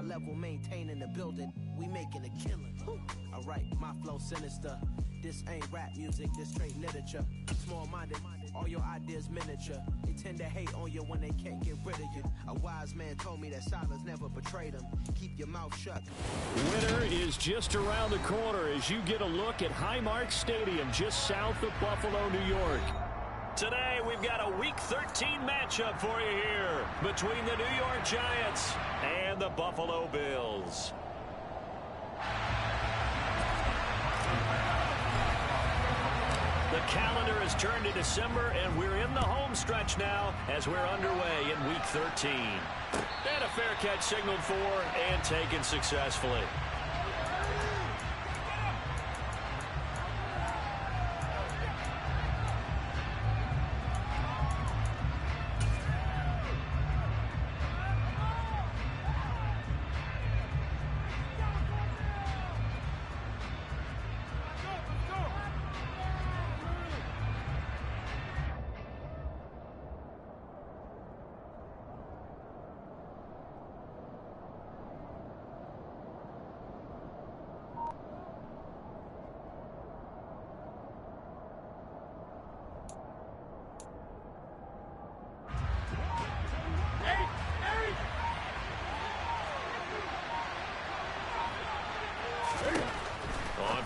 high level, maintaining the building. We making a killing. Alright, my flow sinister. This ain't rap music, this straight literature. Small-minded, all your ideas miniature. They tend to hate on you when they can't get rid of you. A wise man told me that silence never betrayed him. Keep your mouth shut. Winter is just around the corner as you get a look at Highmark Stadium just south of Buffalo, New York. Today, we've got a Week 13 matchup for you here between the New York Giants and the Buffalo Bills. The calendar has turned to December, and we're in the home stretch now as we're underway in Week 13. And a fair catch signaled for and taken successfully.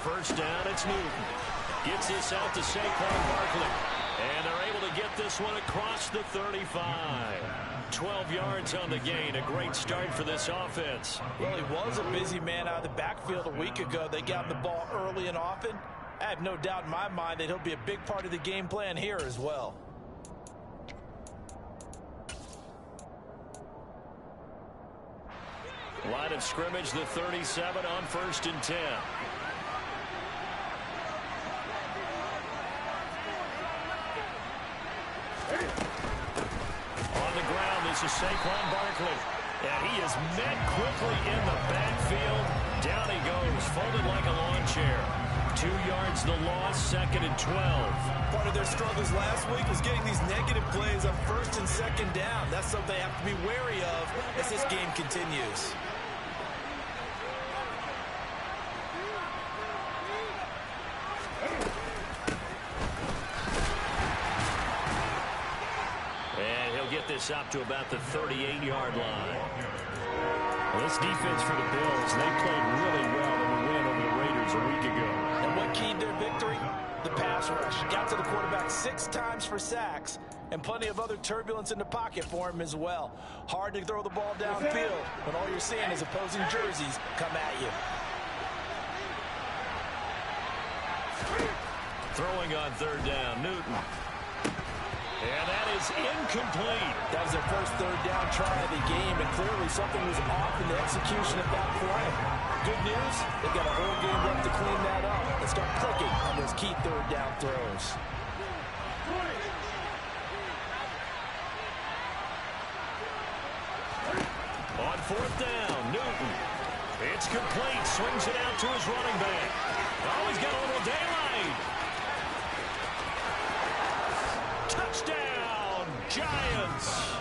First down, it's Newton. Gets this out to Saquon Barkley. And they're able to get this one across the 35. 12 yards on the gain. A great start for this offense. Well, he was a busy man out of the backfield a week ago. They got him the ball early and often. I have no doubt in my mind that he'll be a big part of the game plan here as well. Line of scrimmage, the 37 on 1st and 10. To Saquon Barkley. And he is met quickly in the backfield. Down he goes, folded like a lawn chair. 2 yards the loss, 2nd and 12. Part of their struggles last week was getting these negative plays on 1st and 2nd down. That's something they have to be wary of as this game continues. This up to about the 38-yard line. This defense for the Bills, they played really well in the win over the Raiders a week ago. And what keyed their victory? The pass rush. Got to the quarterback 6 times for sacks, and plenty of other turbulence in the pocket for him as well. Hard to throw the ball downfield when all you're seeing is opposing jerseys come at you. Throwing on 3rd down, Newton. And that is incomplete. That was their first 3rd down try of the game, and clearly something was off in the execution of that play. Good news, they've got a whole game left to clean that up and start clicking on those key 3rd down throws. On 4th down, Newton. It's complete, swings it out to his running back. Oh, he's got a little daylight. Touchdown, Giants!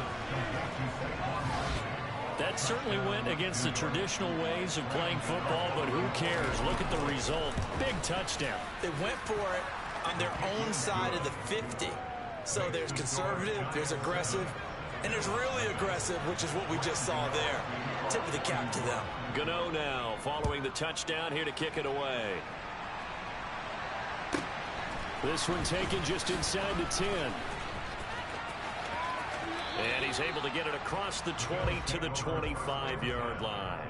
That certainly went against the traditional ways of playing football, but who cares? Look at the result. Big touchdown. They went for it on their own side of the 50. So there's conservative, there's aggressive, and there's really aggressive, which is what we just saw there. Tip of the cap to them. Gano now following the touchdown here to kick it away. This one taken just inside the 10. And he's able to get it across the 20 to the 25-yard line.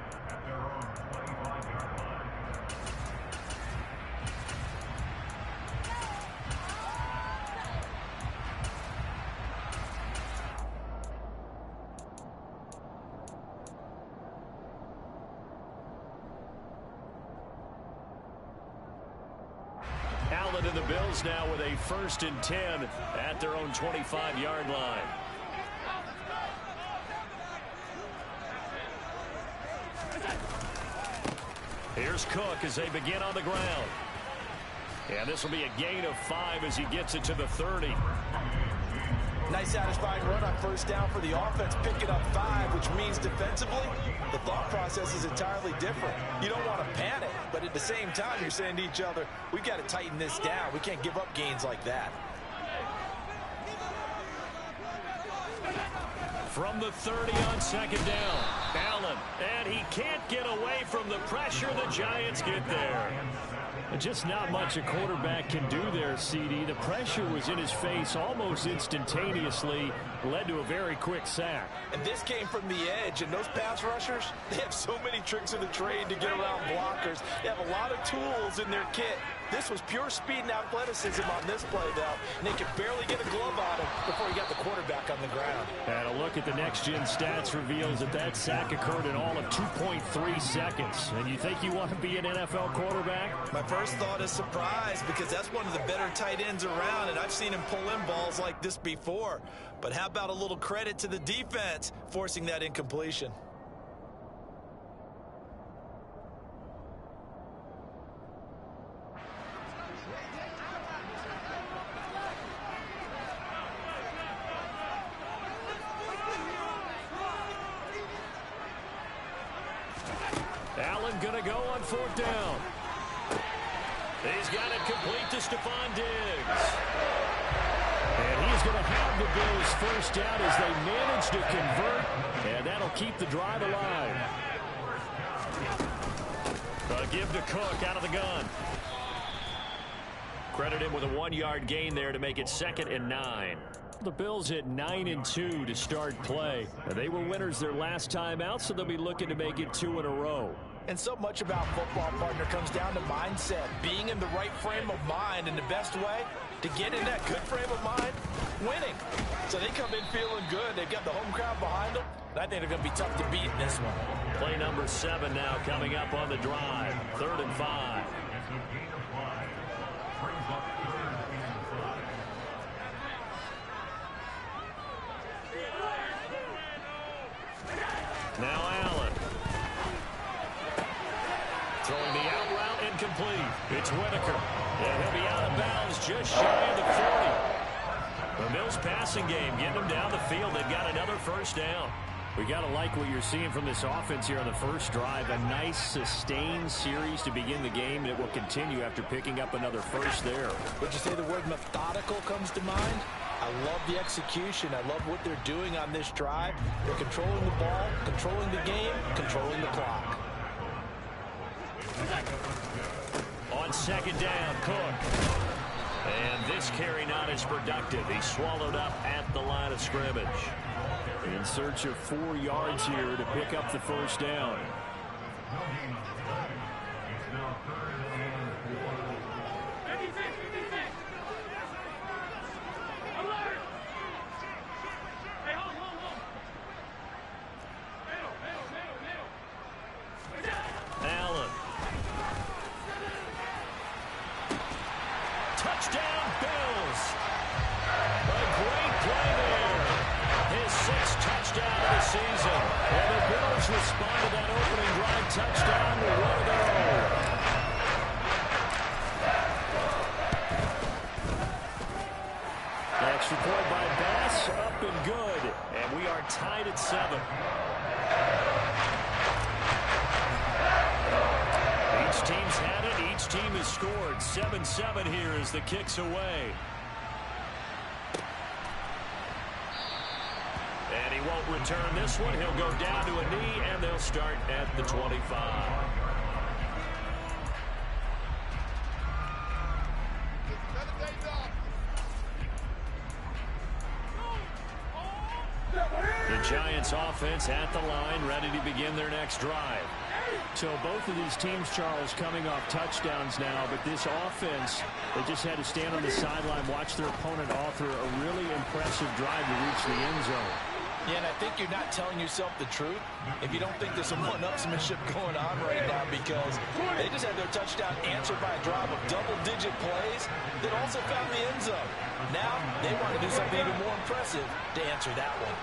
Allen and the Bills now with a 1st and 10 at their own 25-yard line. Here's Cook as they begin on the ground. And this will be a gain of 5 as he gets it to the 30. Nice satisfying run on first down for the offense, picking up 5, which means defensively, the thought process is entirely different. You don't want to panic, but at the same time, you're saying to each other, we've got to tighten this down. We can't give up gains like that. From the 30 on second down, Allen, and he can't get away from the pressure. The Giants get there. Just not much a quarterback can do there, CD. The pressure was in his face almost instantaneously, led to a very quick sack. And this came from the edge, and those pass rushers, they have so many tricks of the trade to get around blockers. They have a lot of tools in their kit. This was pure speed and athleticism on this play, though, and they could barely get a glove on him before he got the quarterback on the ground. And a look at the next-gen stats reveals that sack occurred in all of 2.3 seconds. And you think you want to be an NFL quarterback? My first thought is surprise, because that's one of the better tight ends around, and I've seen him pull in balls like this before. But how about a little credit to the defense forcing that incompletion? Allen going to go on fourth down. He's got it complete to Stephon Diggs. And he's going to have the Bills first down as they manage to convert, and that'll keep the drive alive. A give to Cook out of the gun. Credit him with a 1-yard gain there to make it 2nd and 9. The Bills at 9-2 to start play. They were winners their last time out, so they'll be looking to make it 2 in a row. And so much about football, partner, comes down to mindset. Being in the right frame of mind, and the best way to get in that good frame of mind, winning. So they come in feeling good. They've got the home crowd behind them. And I think they're going to be tough to beat in this one. Play number 7 now coming up on the drive. 3rd and 5. Now Allen. Throwing the out route incomplete. It's Whitaker. And he'll be out of bounds just shy of the 40. The Bills passing game getting them down the field. They've got another first down. We got to like what you're seeing from this offense here on the first drive. A nice sustained series to begin the game. It will continue after picking up another first there. Would you say the word methodical comes to mind? I love the execution. I love what they're doing on this drive. They're controlling the ball, controlling the game, controlling the clock. On second down, Cook. And this carry not as productive. He's swallowed up at the line of scrimmage. In search of 4 yards here to pick up the first down. Allen. Touchdown, Bills. A great play there. His 6th touchdown of the season. And the Bills respond to that opening drive touchdown with one of their own. Extra point by Bass, up and good. And we are tied at 7. Each team's had it. Each team has scored. 7-7 here as the kick's away. And he won't return this one. He'll go down to a knee, and they'll start at the 25. The Giants offense at the line, ready to begin their next drive. So both of these teams, Charles, coming off touchdowns now, but this offense, they just had to stand on the sideline, watch their opponent author a really impressive drive to reach the end zone. Yeah, and I think you're not telling yourself the truth if you don't think there's some one-upsmanship going on right now, because they just had their touchdown answered by a drive of double-digit plays that also found the end zone. Now they want to do something even more impressive to answer that one.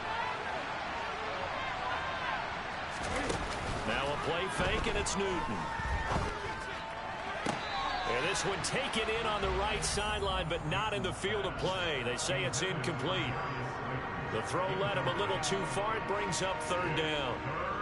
Now a play fake, and it's Newton. And this one taken in on the right sideline, but not in the field of play. They say it's incomplete. The throw led him a little too far. It brings up third down.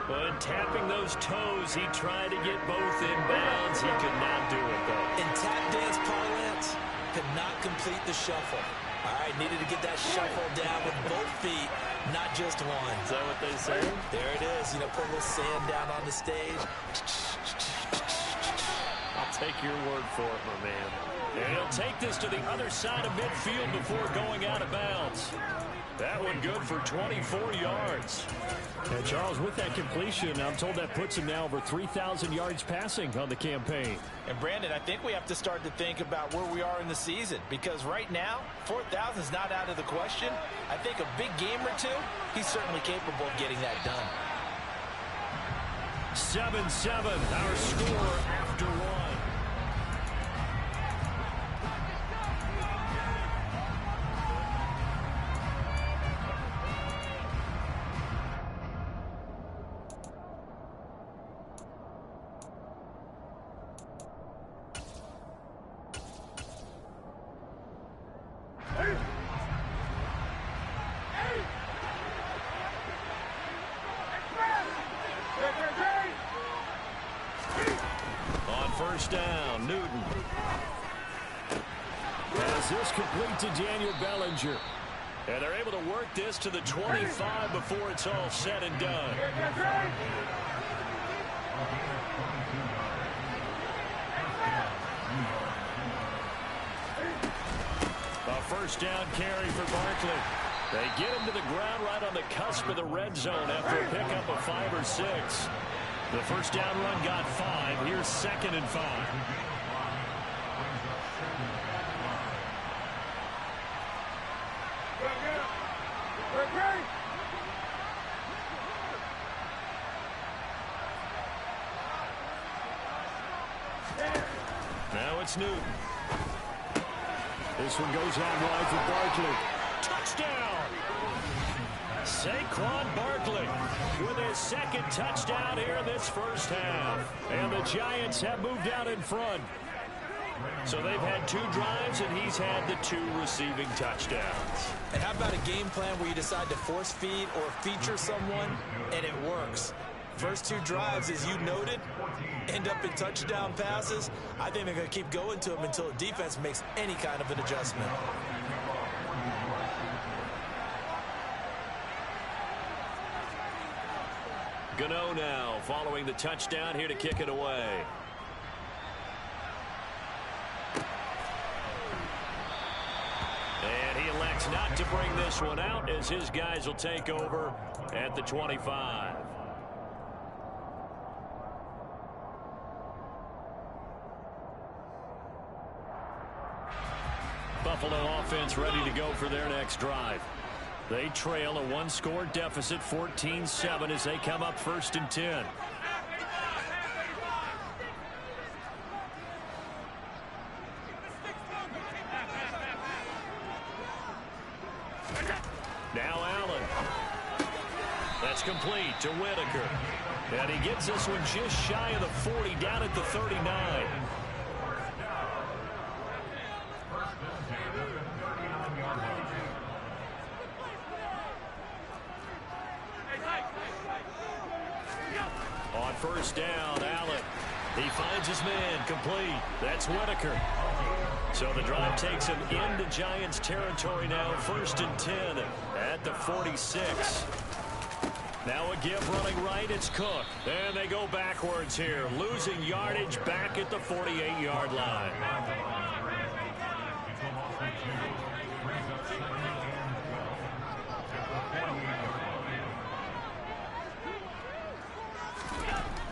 But tapping those toes, he tried to get both in bounds. He could not do it, though. In tap dance parlance, could not complete the shuffle. All right, needed to get that shuffle down with both feet, not just one. Is that what they say? There it is. You know, put a little sand down on the stage. I'll take your word for it, my man. And he'll take this to the other side of midfield before going out of bounds. That one good for 24 yards. And Charles, with that completion, I'm told that puts him now over 3,000 yards passing on the campaign. And Brandon, I think we have to start to think about where we are in the season, because right now, 4,000 is not out of the question. I think a big game or two, he's certainly capable of getting that done. 7-7, our score after one. First down, Newton. As this complete to Daniel Bellinger. And they're able to work this to the 25 before it's all said and done. A first down carry for Barkley. They get him to the ground right on the cusp of the red zone after a pickup of 5 or 6. The first down run got 5. Here's 2nd and 5. Now it's Newton. This one goes out wide for Barkley. Touchdown! Saquon Barkley with his 2nd touchdown here in this first half. And the Giants have moved out in front. So they've had 2 drives, and he's had the 2 receiving touchdowns. And how about a game plan where you decide to force feed or feature someone, and it works? First 2 drives, as you noted, end up in touchdown passes. I think they're going to keep going to them until the defense makes any kind of an adjustment. Gano now following the touchdown here to kick it away. And he elects not to bring this one out as his guys will take over at the 25. Buffalo offense ready to go for their next drive. They trail a 1-score deficit, 14-7, as they come up 1st and 10. Now Allen. That's complete to Whitaker. And he gets this one just shy of the 40, down at the 39. On first down, Allen. He finds his man, complete. That's Whitaker. So the drive takes him into Giants territory now, 1st and 10 at the 46. Now a give running right, it's Cook. And they go backwards here, losing yardage back at the 48-yard line.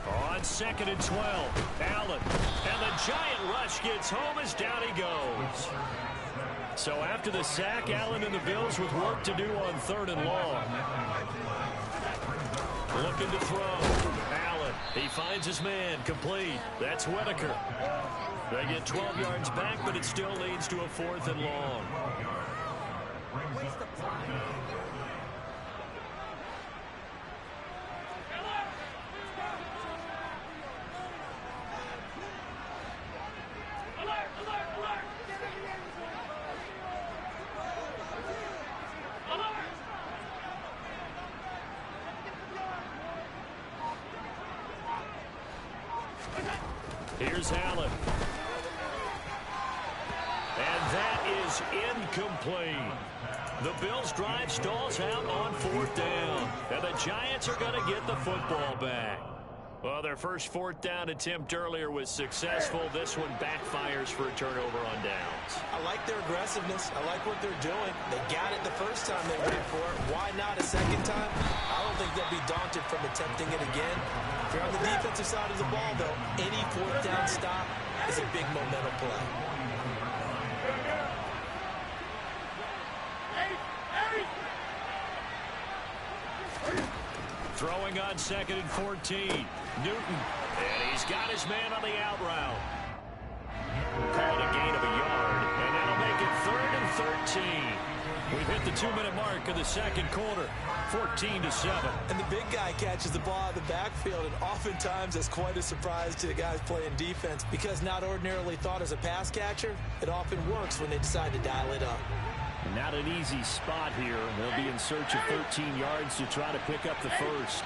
On 2nd and 12, Allen. And the giant rush gets home as down he goes. So after the sack, Allen and the Bills with work to do on 3rd and long. Looking to throw. Allen. He finds his man, complete. That's Whitaker. They get 12 yards back, but it still leads to a 4th and long. Here's Allen. And that is incomplete. The Bills' drive stalls out on 4th down. And the Giants are going to get the football back. Well, their first 4th down attempt earlier was successful. This one backfires for a turnover on downs. I like their aggressiveness. I like what they're doing. They got it the first time they went for it. Why not a second time? I don't think they'll be daunted from attempting it again. If you're on the defensive side of the ball, though, any 4th down stop is a big momentum play. Throwing on 2nd and 14. Newton. And he's got his man on the out route. Called a gain of a yard. And that'll make it 3rd and 13. We've hit the 2-minute mark of the second quarter. 14-7. And the big guy catches the ball out of the backfield, and oftentimes that's quite a surprise to the guys playing defense, because not ordinarily thought as a pass catcher, it often works when they decide to dial it up. Not an easy spot here. They'll be in search of 13 yards to try to pick up the first.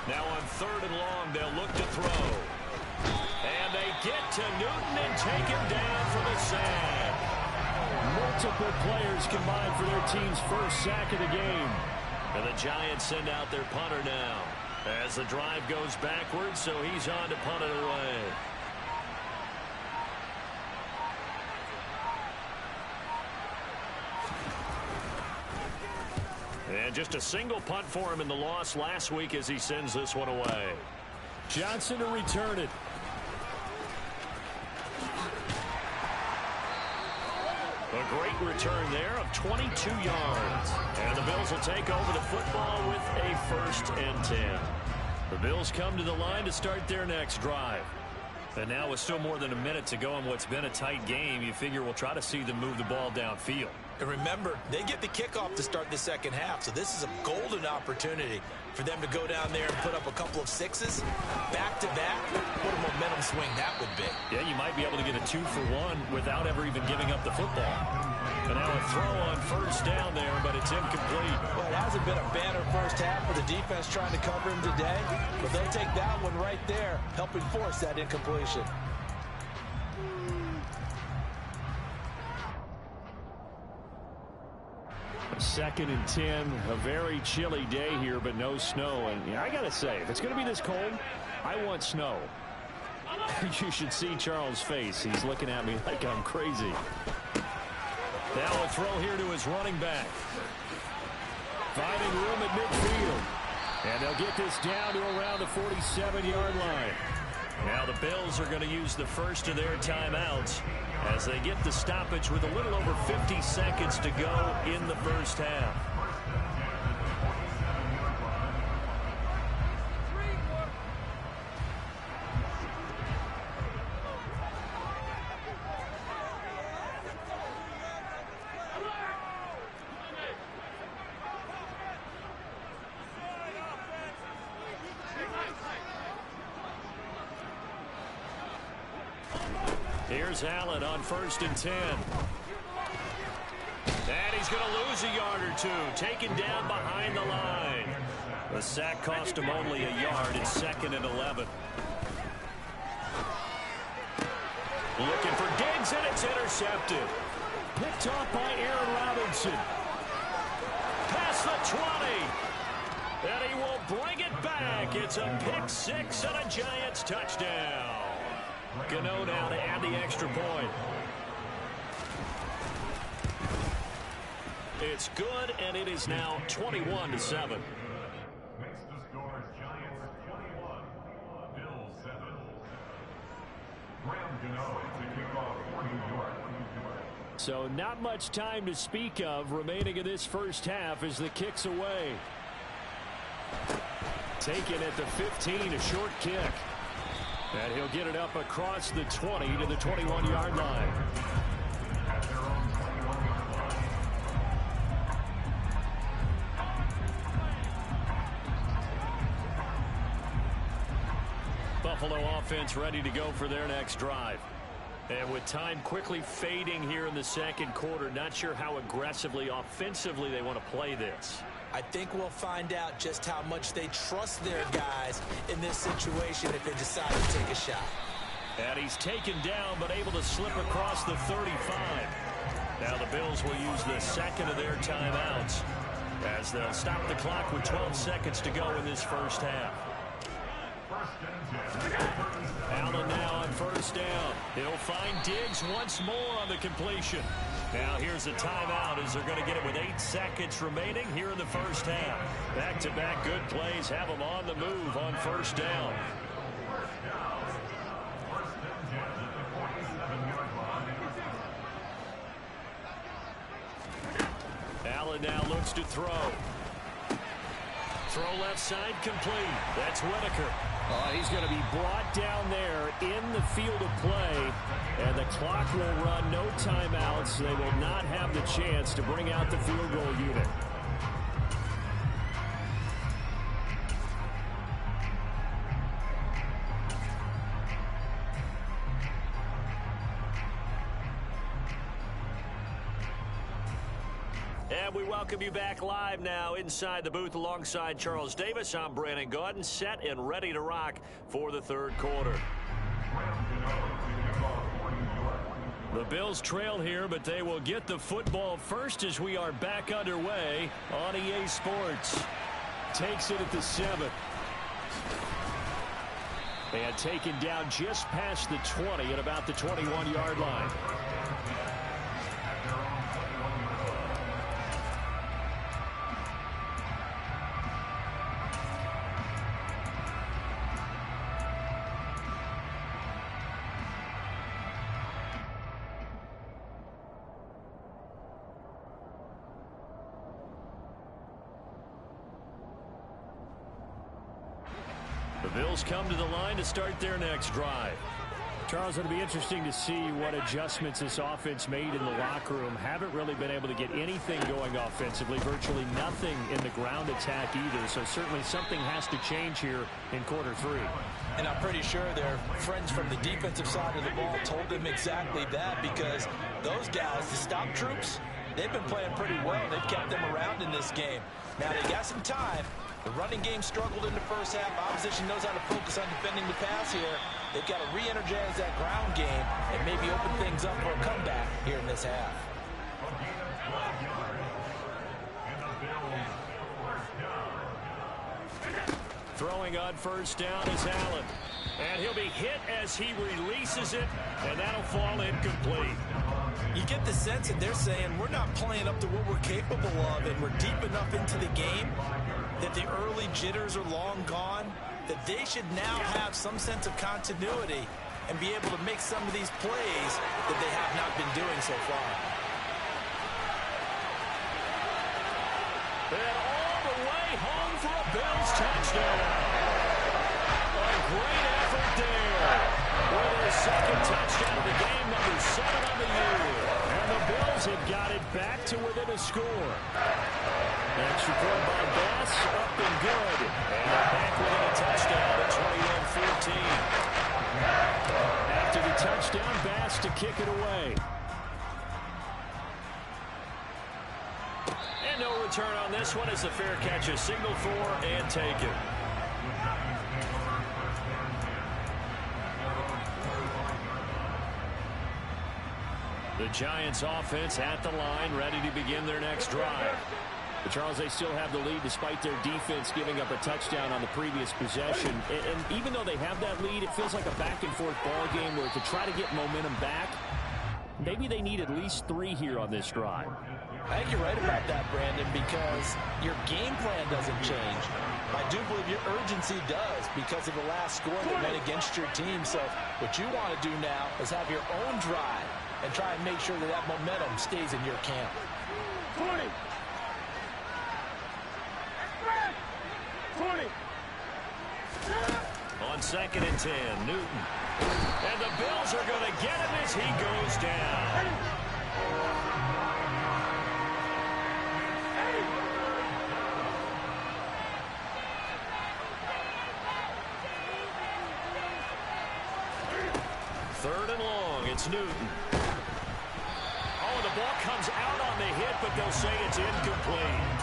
Now on 3rd and long, they'll look to throw. And they get to Newton and take him down for the sack. Multiple players combined for their team's first sack of the game. And the Giants send out their punter now as the drive goes backwards, so he's on to punt it away. And just a single punt for him in the loss last week as he sends this one away. Johnson to return it. A great return there of 22 yards. And the Bills will take over the football with a 1st and 10. The Bills come to the line to start their next drive. And now with still more than a minute to go in what's been a tight game, you figure we'll try to see them move the ball downfield. And remember, they get the kickoff to start the second half, so this is a golden opportunity for them to go down there and put up a couple of sixes back-to-back. What a momentum swing that would be. Yeah, you might be able to get a 2-for-1 without ever even giving up the football. And now a throw on 1st down there, but it's incomplete. Well, it hasn't been a banner first half for the defense trying to cover him today, but they'll take that one right there, helping force that incompletion. Second and 10, a very chilly day here, but no snow. And I got to say, if it's going to be this cold, I want snow. You should see Charles' face. He's looking at me like I'm crazy. Now a throw here to his running back. Finding room at midfield. And they'll get this down to around the 47-yard line. Now the Bills are going to use the first of their timeouts as they get the stoppage with a little over 50 seconds to go in the first half. Here's Allen on 1st and 10. And he's going to lose a yard or two, taken down behind the line. The sack cost him only a yard. It's 2nd and 11. Looking for Diggs, and it's intercepted. Picked off by Aaron Robinson. Past the 20. And he will bring it back. It's a pick 6 and a Giants touchdown. Gano now to add the extra point. It's good, and it is now 21-7. Makes the score Giants 21, Bills 7. Graham Gano to kick off for New York. So not much time to speak of remaining in this first half as the kick's away. Taken at the 15, a short kick. And he'll get it up across the 20 to the 21-yard line. Buffalo offense ready to go for their next drive. And with time quickly fading here in the second quarter, not sure how aggressively, offensively they want to play this. I think we'll find out just how much they trust their guys in this situation if they decide to take a shot. And he's taken down, but able to slip across the 35. Now the Bills will use the second of their timeouts as they'll stop the clock with 12 seconds to go in this first half. Allen now on first down. He'll find Diggs once more on the completion. Now here's a timeout as they're going to get it with 8 seconds remaining here in the first half. Back-to-back good plays have them on the move on first down. Allen now looks to throw. Throw left side complete. That's Whitaker. He's going to be brought down there in the field of play, and the clock will run. No timeouts. They will not have the chance to bring out the field goal unit. And we welcome you back live now inside the booth alongside Charles Davis. I'm Brandon Gaudin, set and ready to rock for the third quarter. The Bills trail here, but they will get the football first as we are back underway on EA Sports. Takes it at the 7. And taken down just past the 20 at about the 21-yard line. The Bills come to the line to start their next drive. Charles, it'll be interesting to see what adjustments this offense made in the locker room. Haven't really been able to get anything going offensively, virtually nothing in the ground attack either. So certainly something has to change here in quarter 3. And I'm pretty sure their friends from the defensive side of the ball told them exactly that, because those guys, the stop troops, they've been playing pretty well. They've kept them around in this game. Now they got some time. The running game struggled in the first half. Opposition knows how to focus on defending the pass here. They've got to re-energize that ground game and maybe open things up for a comeback here in this half. Throwing on first down is Allen. And he'll be hit as he releases it, and that'll fall incomplete. You get the sense that they're saying we're not playing up to what we're capable of, and we're deep enough into the game that the early jitters are long gone, that they should now have some sense of continuity and be able to make some of these plays that they have not been doing so far. And all the way home for a Bills touchdown. A great effort there. With their second touchdown of the game, number 7 on the year. And the Bills have got it back to within a score. Extra point by Bass, up and good. And back within a touchdown at 21-14. After the touchdown, Bass to kick it away. And no return on this one as the fair catch is signaled for and taken. The Giants offense at the line, ready to begin their next drive. But Charles, they still have the lead despite their defense giving up a touchdown on the previous possession. And even though they have that lead, it feels like a back-and-forth ball game where to try to get momentum back, maybe they need at least 3 here on this drive. I think you're right about that, Brandon, because your game plan doesn't change. I do believe your urgency does because of the last score that went against your team. So what you want to do now is have your own drive and try and make sure that that momentum stays in your camp. 20. On 2nd and 10, Newton. And the Bills are going to get him as he goes down. Third and long, it's Newton. Oh, the ball comes out on the hit, but they'll say it's incomplete.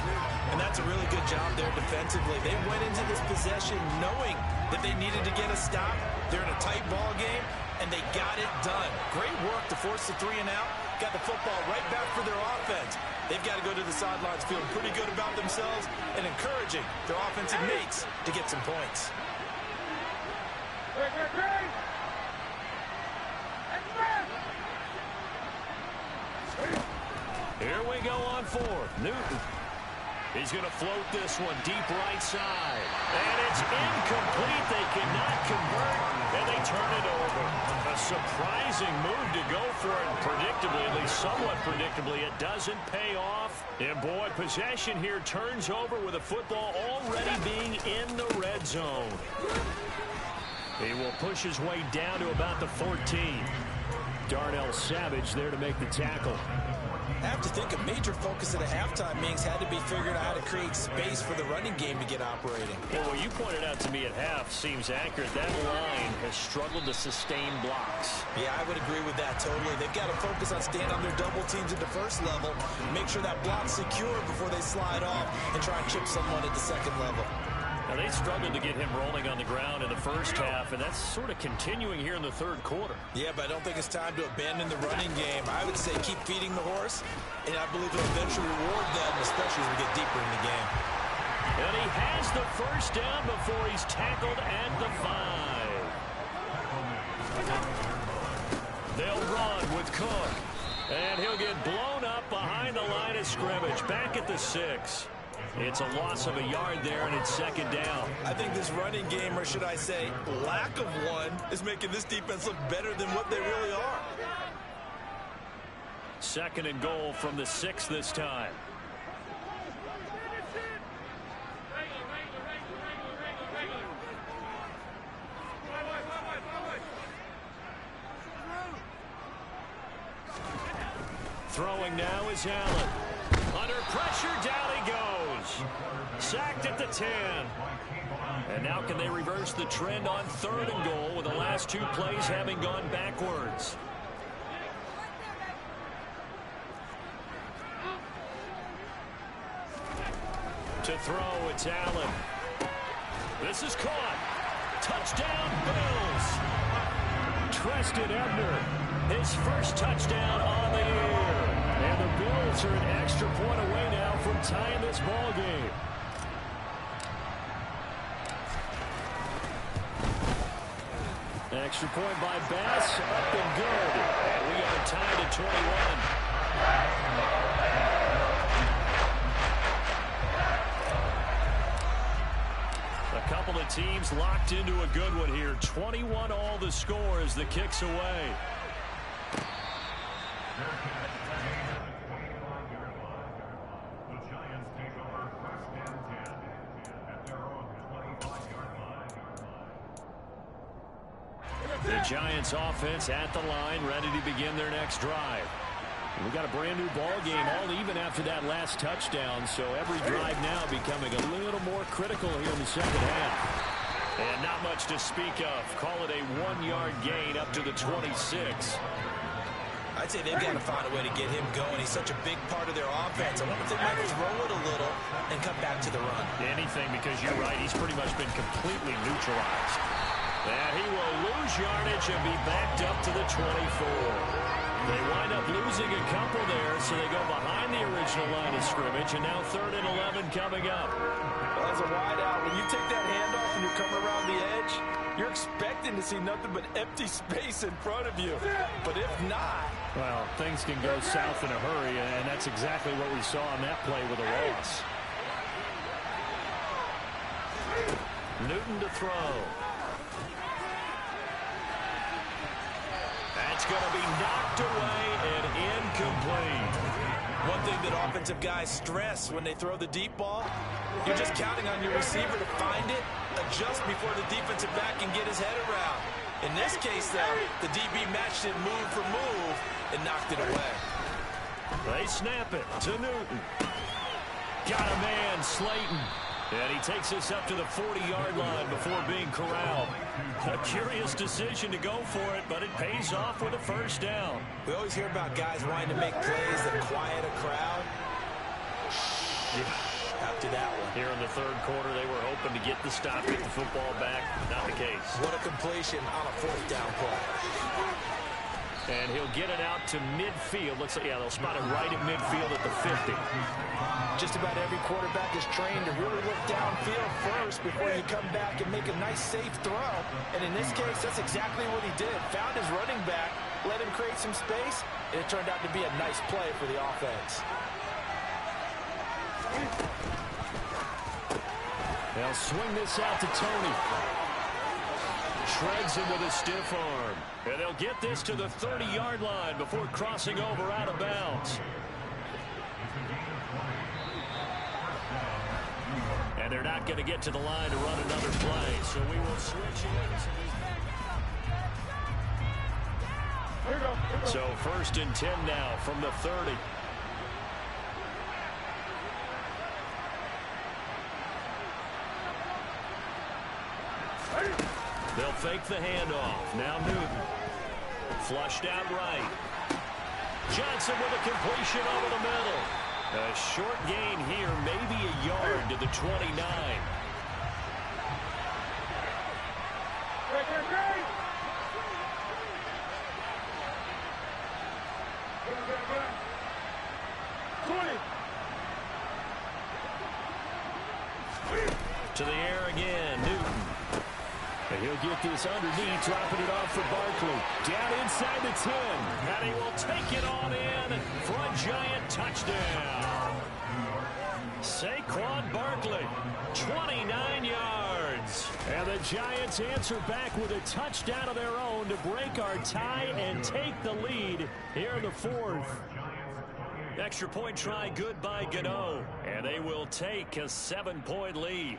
And that's a really good job there defensively. They went into this possession knowing that they needed to get a stop. They're in a tight ball game, and they got it done. Great work to force the 3 and out. Got the football right back for their offense. They've got to go to the sidelines feeling pretty good about themselves and encouraging their offensive mates to get some points. Here we go on 4th. Newton. He's going to float this one deep right side. And it's incomplete. They cannot convert, and they turn it over. A surprising move to go for it. Predictably, at least somewhat predictably, it doesn't pay off. And, boy, possession here turns over with the football already being in the red zone. He will push his way down to about the 14. Darnell Savage there to make the tackle. I have to think a major focus of the halftime meetings had to be figuring out how to create space for the running game to get operating. Well, what you pointed out to me at half seems accurate. That line has struggled to sustain blocks. Yeah, I would agree with that totally. They've got to focus on staying on their double teams at the first level, make sure that block's secure before they slide off and try and chip someone at the second level. Now, they struggled to get him rolling on the ground in the first half, and that's sort of continuing here in the third quarter. Yeah, but I don't think it's time to abandon the running game. I would say keep feeding the horse, and I believe it'll eventually reward them, especially as we get deeper in the game. And he has the first down before he's tackled at the 5. They'll run with Cook, and he'll get blown up behind the line of scrimmage, back at the 6. It's a loss of a yard there, and it's second down. I think this running game, or should I say lack of one, is making this defense look better than what they really are. Second and goal from the 6 this time. Throwing now is Allen. Under pressure, down he goes. Sacked at the 10. And now can they reverse the trend on 3rd and goal with the last 2 plays having gone backwards? To throw, it's Allen. This is caught. Touchdown, Bills. Treston Ebner, his first touchdown on the year. And the Bills are an extra point away now from tying this ball game. Extra point by Bass, up and good. And we are tied at 21. A couple of teams locked into a good one here. 21 all the score as the kick's away. The Giants offense at the line, ready to begin their next drive. We got a brand new ball game, all even after that last touchdown, so every drive now becoming a little more critical here in the second half. And not much to speak of. Call it a 1-yard gain up to the 26. I'd say they've got to find a way to get him going. He's such a big part of their offense. I wonder if they might throw it a little and come back to the run. Anything, because you're right, he's pretty much been completely neutralized. And he will lose yardage and be backed up to the 24. They wind up losing a couple there, so they go behind the original line of scrimmage, and now 3rd and 11 coming up. Well, as a wide out, when you take that handoff and you come around the edge, you're expecting to see nothing but empty space in front of you. But if not... Well, things can go south in a hurry, and that's exactly what we saw on that play with a loss. Newton to throw. That's going to be knocked away and incomplete. One thing that offensive guys stress when they throw the deep ball, you're just counting on your receiver to find it, adjust before the defensive back can get his head around. In this case, though, the DB matched it move for move and knocked it away. They snap it to Newton. Got a man, Slayton. And he takes us up to the 40-yard line before being corralled. A curious decision to go for it, but it pays off with a first down. We always hear about guys wanting to make plays that quiet a crowd. after that one. Here in the third quarter, they were hoping to get the stop, get the football back. Not the case. What a completion on a fourth down play. And he'll get it out to midfield. Looks like, yeah, they'll spot it right at midfield at the 50. Just about every quarterback is trained to really look downfield first before you come back and make a nice, safe throw. And in this case, that's exactly what he did. Found his running back, let him create some space, and it turned out to be a nice play for the offense. They'll swing this out to Tony. Shreds him with a stiff arm. And they'll get this to the 30-yard line before crossing over out of bounds. And they're not going to get to the line to run another play, so we will switch in. So 1st and 10 now from the 30. They'll fake the handoff. Now Newton. Flushed out right. Johnson with a completion over the middle. A short gain here, maybe a yard to the 29. To the air again, Newton. And he'll get this underneath, dropping it off for Barkley. Down inside the 10. And he will take it on in for a giant touchdown. Saquon Barkley, 29 yards. And the Giants answer back with a touchdown of their own to break our tie and take the lead here in the 4th. Extra point try good by Gano. And they will take a 7-point lead.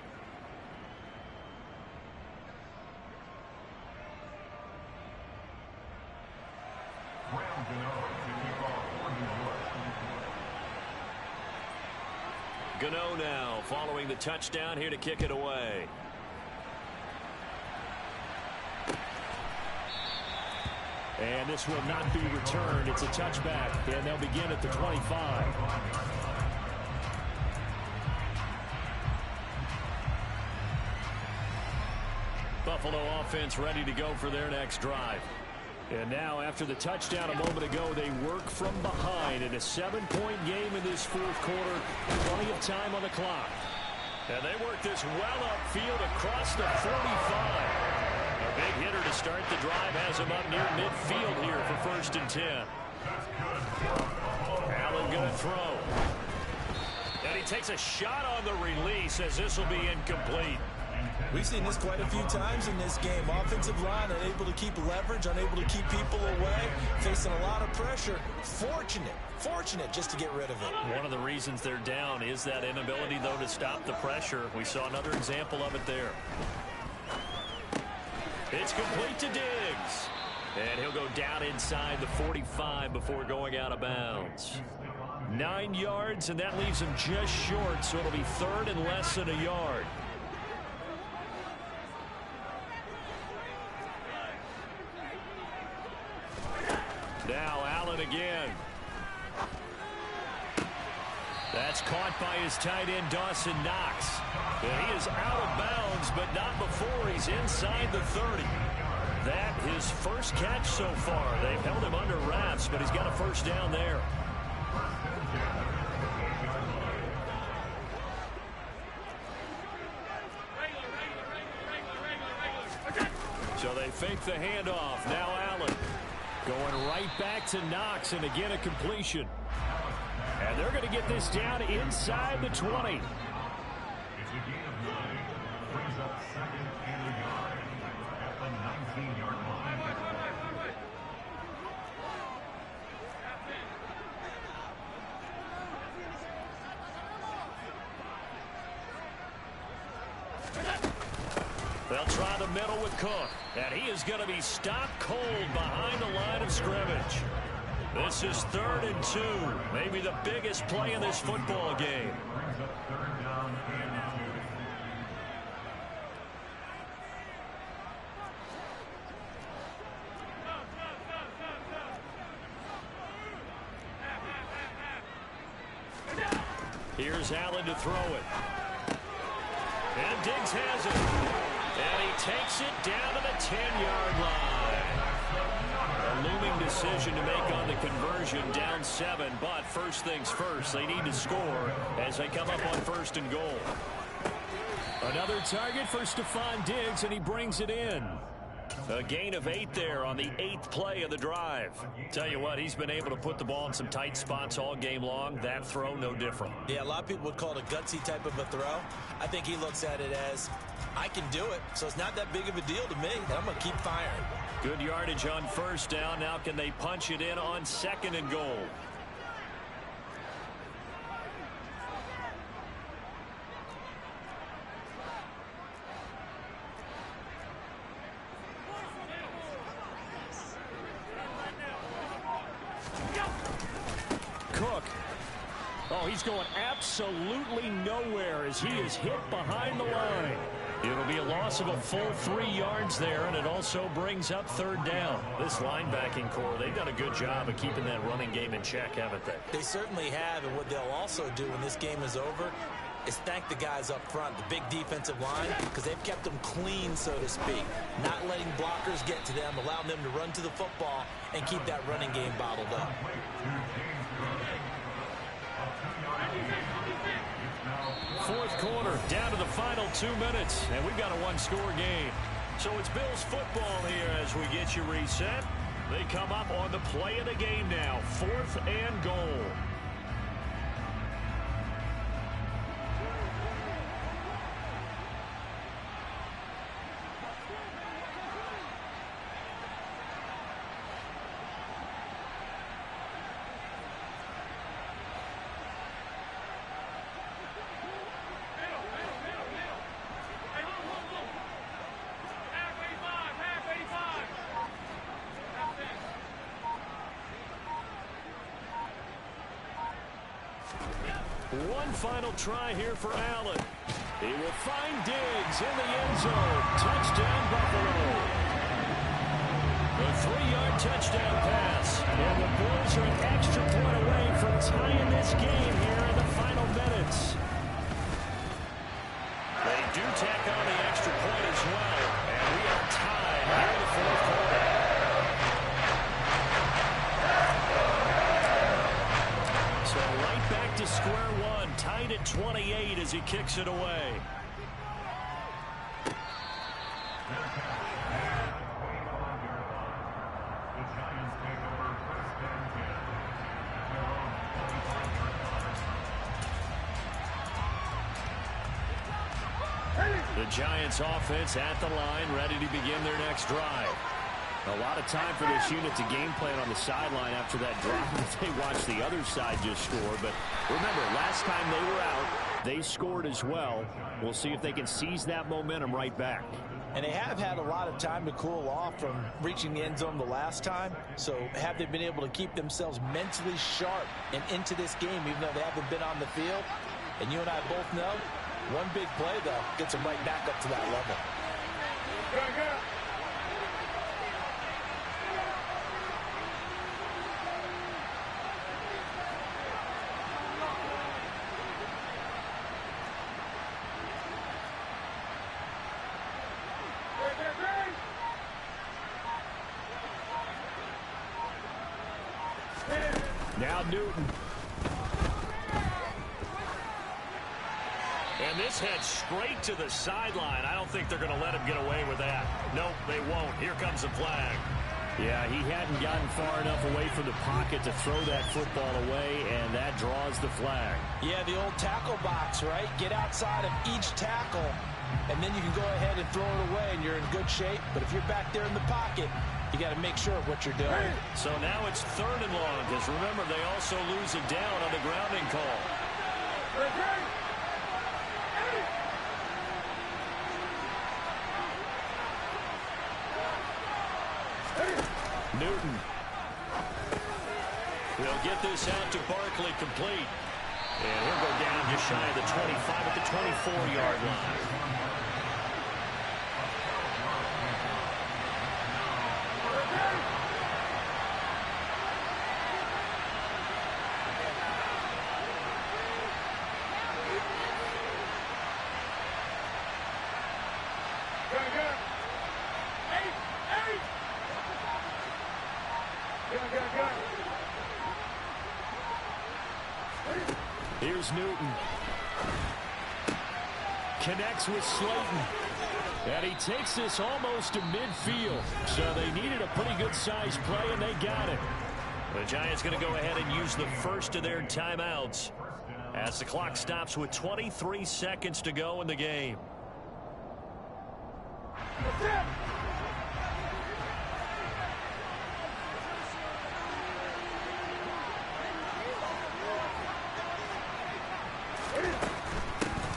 Gano now following the touchdown here to kick it away. And this will not be returned. It's a touchback, and they'll begin at the 25. Buffalo offense ready to go for their next drive. And now, after the touchdown a moment ago, they work from behind in a 7-point game in this 4th quarter. Plenty of time on the clock. And they work this well upfield across the 45. A big hitter to start the drive has him up near midfield here for 1st and 10. Allen going to throw. And he takes a shot on the release as this will be incomplete. We've seen this quite a few times in this game. Offensive line unable to keep leverage, unable to keep people away, facing a lot of pressure. Fortunate just to get rid of it. One of the reasons they're down is that inability, though, to stop the pressure. We saw another example of it there. It's complete to Diggs. And he'll go down inside the 45 before going out of bounds. 9 yards, and that leaves him just short, so it'll be 3rd and less than a yard. Now Allen again. That's caught by his tight end, Dawson Knox. And he is out of bounds, but not before he's inside the 30. That his first catch so far. They've held him under wraps, but he's got a 1st down there. So they fake the handoff. Now Allen. Going right back to Knox, and again a completion. And they're going to get this down inside the 20. It's a gain of 9. Brings up 2nd and a yard at the 19-yard line. They'll try the middle with Cook, and he is going to be stopped cold behind the line of scrimmage. This is 3rd and 2, maybe the biggest play in this football game. Brings up 3rd down and 2. Here's Allen to throw it. And Diggs has it. And he takes it down to the 10-yard line. A looming decision to make on the conversion, down 7. But first things first, they need to score as they come up on 1st and goal. Another target for Stephon Diggs, and he brings it in. A gain of 8 there on the 8th play of the drive. Tell you what, he's been able to put the ball in some tight spots all game long. That throw, no different. Yeah, a lot of people would call it a gutsy type of a throw. I think he looks at it as, I can do it, so it's not that big of a deal to me. I'm going to keep firing. Good yardage on 1st down. Now can they punch it in on 2nd and goal? Cook. Oh, he's going absolutely nowhere as he is hit behind the line. It'll be a loss of a full 3 yards there, and it also brings up 3rd down. This linebacking core, they've done a good job of keeping that running game in check, haven't they? They certainly have, and what they'll also do when this game is over is thank the guys up front, the big defensive line, because they've kept them clean, so to speak. Not letting blockers get to them, allowing them to run to the football and keep that running game bottled up. 4th quarter, down to the final 2 minutes, and we've got a 1-score game. So it's Bills football here as we get you reset. They come up on the play of the game now, 4th and goal. One final try here for Allen. He will find Diggs in the end zone. Touchdown, Buffalo. A 3-yard touchdown pass. And the Bills are an extra point away from tying this game here in the final minutes. They do tack on the extra point as well. And we are tied here in the 4th quarter. So right back to square one, tied at 28 as he kicks it away. The Giants offense at the line, ready to begin their next drive. A lot of time for this unit to game plan on the sideline after that drive. They watched the other side just score. But remember, last time they were out, they scored as well. We'll see if they can seize that momentum right back. And they have had a lot of time to cool off from reaching the end zone the last time. So have they been able to keep themselves mentally sharp and into this game, even though they haven't been on the field? And you and I both know, one big play, though, gets them right back up to that level. Now Newton. And this heads straight to the sideline. I don't think they're going to let him get away with that. Nope, they won't. Here comes the flag. Yeah, he hadn't gotten far enough away from the pocket to throw that football away, and that draws the flag. Yeah, the old tackle box, right? Get outside of each tackle, and then you can go ahead and throw it away, and you're in good shape. But if you're back there in the pocket, you got to make sure of what you're doing. So now it's 3rd and long, because remember, they also lose it down on the grounding call. Newton. They'll get this out to Barkley complete. And he'll go down just shy of the 25 at the 24-yard line. is Newton. Connects with Slayton. And he takes this almost to midfield. So they needed a pretty good-sized play, and they got it. The Giants going to go ahead and use the first of their timeouts as the clock stops with 23 seconds to go in the game.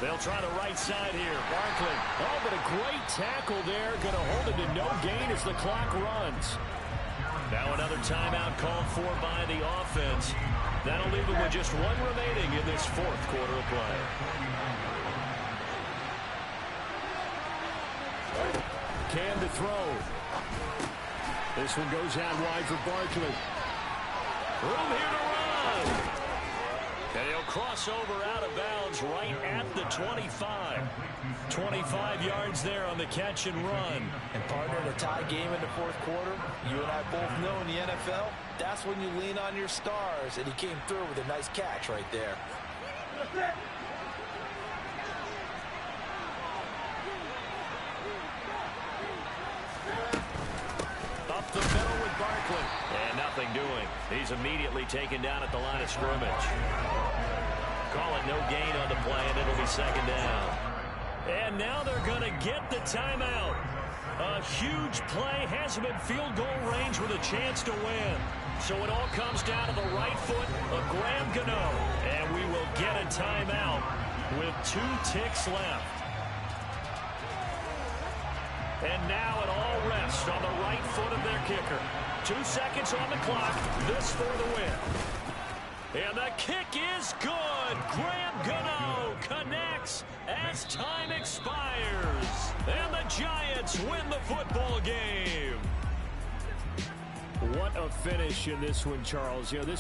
They'll try the right side here. Barkley. Oh, but a great tackle there. Going to hold it to no gain as the clock runs. Now another timeout called for by the offense. That'll leave them with just one remaining in this fourth quarter of play. Can to throw. This one goes out wide for Barkley. Room here to run. And he'll cross over out of bounds right at the 25. 25 yards there on the catch and run. And partner, in a tie game in the fourth quarter, you and I both know in the NFL, that's when you lean on your stars. And he came through with a nice catch right there. Up the middle with Barkley. And nothing doing. He's immediately taken down at the line of scrimmage. Call it no gain on the play, and it'll be second down. And now they're going to get the timeout. A huge play, has him in field goal range with a chance to win. So it all comes down to the right foot of Graham Gano. And we will get a timeout with 2 ticks left. And now it all rests on the right foot of their kicker. 2 seconds on the clock. This for the win. And the kick is good. Graham Gano connects as time expires. And the Giants win the football game. What a finish in this one, Charles. You know, this